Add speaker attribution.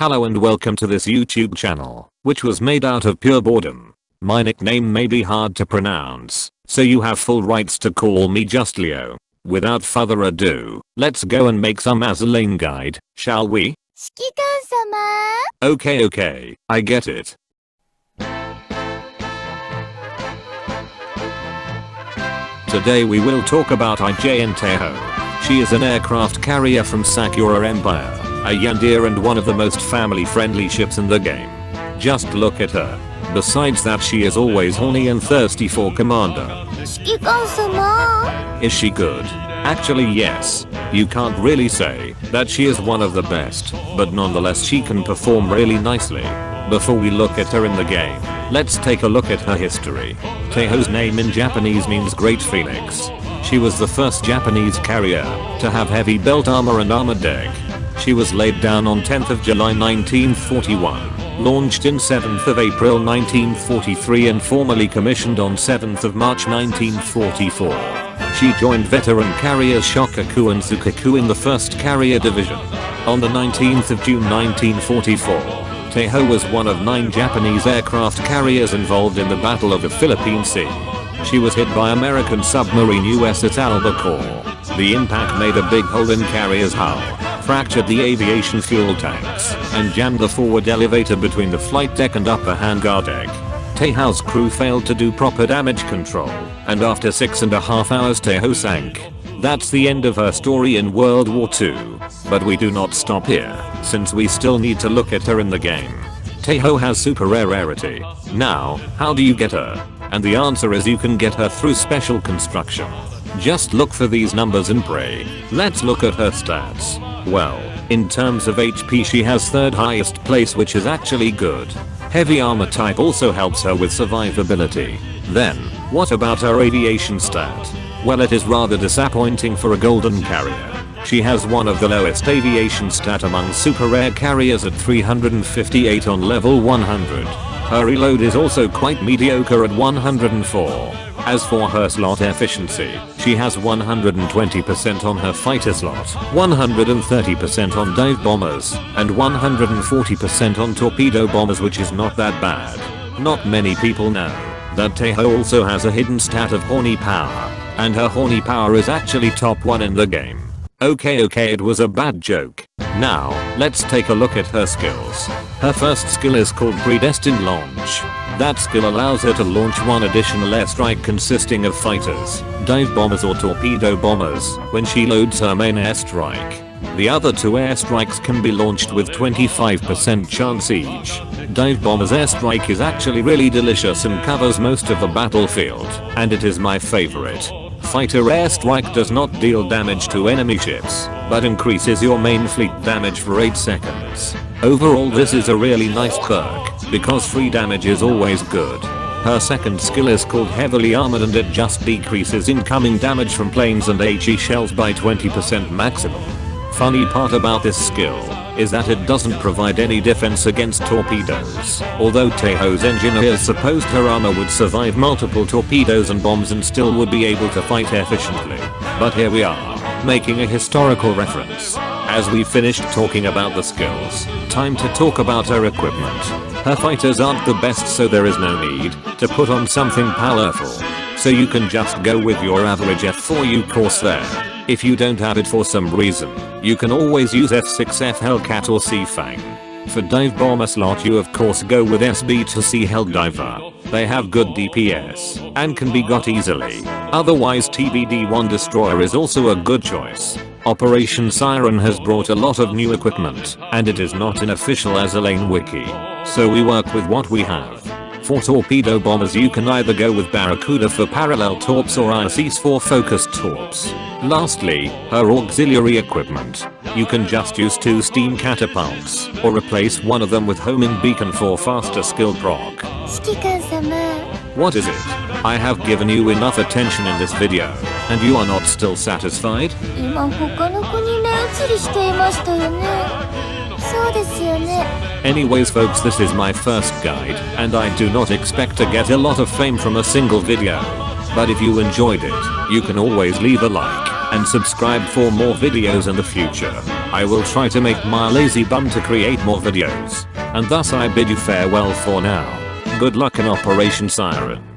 Speaker 1: Hello and welcome to this YouTube channel, which was made out of pure boredom. My nickname may be hard to pronounce, so you have full rights to call me just Leo. Without further ado, let's go and make some Azur Lane guide, shall we? Okay, I get it. Today we will talk about IJN Taihou. She is an aircraft carrier from Sakura Empire, a yandere and one of the most family-friendly ships in the game. Just look at her. Besides that, she is always horny and thirsty for commander. Is she good? Actually yes. You can't really say that she is one of the best, but nonetheless she can perform really nicely. Before we look at her in the game, let's take a look at her history. Taihou's name in Japanese means Great Phoenix. She was the first Japanese carrier to have heavy belt armor and armored deck. She was laid down on 10th of July 1941, launched in 7th of April 1943 and formally commissioned on 7th of March 1944. She joined veteran carriers Shokaku and Tsukaku in the 1st Carrier Division. On the 19th of June 1944, Taihou was one of 9 Japanese aircraft carriers involved in the Battle of the Philippine Sea. She was hit by American submarine USS Albacore. The impact made a big hole in carrier's hull, fractured the aviation fuel tanks, and jammed the forward elevator between the flight deck and upper hangar deck. Taihou's crew failed to do proper damage control, and after 6.5 hours Taihou sank. That's the end of her story in World War II. But we do not stop here, since we still need to look at her in the game. Taihou has super rare rarity. Now, how do you get her? And the answer is you can get her through special construction. Just look for these numbers and pray. Let's look at her stats. Well, in terms of HP she has 3rd highest place, which is actually good. Heavy armor type also helps her with survivability. Then, what about her aviation stat? Well, it is rather disappointing for a golden carrier. She has one of the lowest aviation stat among super rare carriers at 358 on level 100. Her reload is also quite mediocre at 104. As for her slot efficiency, she has 120% on her fighter slot, 130% on dive bombers, and 140% on torpedo bombers, which is not that bad. Not many people know that Taihou also has a hidden stat of horny power, and her horny power is actually top 1 in the game. Okay, it was a bad joke. Now, let's take a look at her skills. Her first skill is called Predestined Launch. That skill allows her to launch one additional airstrike consisting of fighters, dive bombers or torpedo bombers when she loads her main airstrike. The other 2 airstrikes can be launched with 25% chance each. Dive bomber's airstrike is actually really delicious and covers most of the battlefield, and it is my favorite. Fighter airstrike does not deal damage to enemy ships, but increases your main fleet damage for 8 seconds. Overall this is a really nice perk, because free damage is always good. Her second skill is called Heavily Armored, and it just decreases incoming damage from planes and HE shells by 20% maximum. Funny part about this skill is that it doesn't provide any defense against torpedoes, although Taihou's engineers supposed her armor would survive multiple torpedoes and bombs and still would be able to fight efficiently. But here we are, making a historical reference. As we finished talking about the skills, time to talk about her equipment. Her fighters aren't the best, so there is no need to put on something powerful. So you can just go with your average F4U Corsair. If you don't have it for some reason, you can always use F6F Hellcat or Seafang. For dive bomber slot you of course go with SB2C Helldiver. They have good DPS and can be got easily. Otherwise TBD-1 Destroyer is also a good choice. Operation Siren has brought a lot of new equipment, and it is not an official Azur Lane wiki, so we work with what we have. For torpedo bombers you can either go with Barracuda for parallel torps or ICs for focused torps. Lastly, her auxiliary equipment. You can just use 2 steam catapults, or replace one of them with homing beacon for faster skill proc. What is it? I have given you enough attention in this video, and you are not still satisfied? Anyways folks, this is my first guide, and I do not expect to get a lot of fame from a single video. But if you enjoyed it, you can always leave a like, and subscribe for more videos in the future. I will try to make my lazy bum to create more videos. And thus I bid you farewell for now. Good luck in Operation Siren.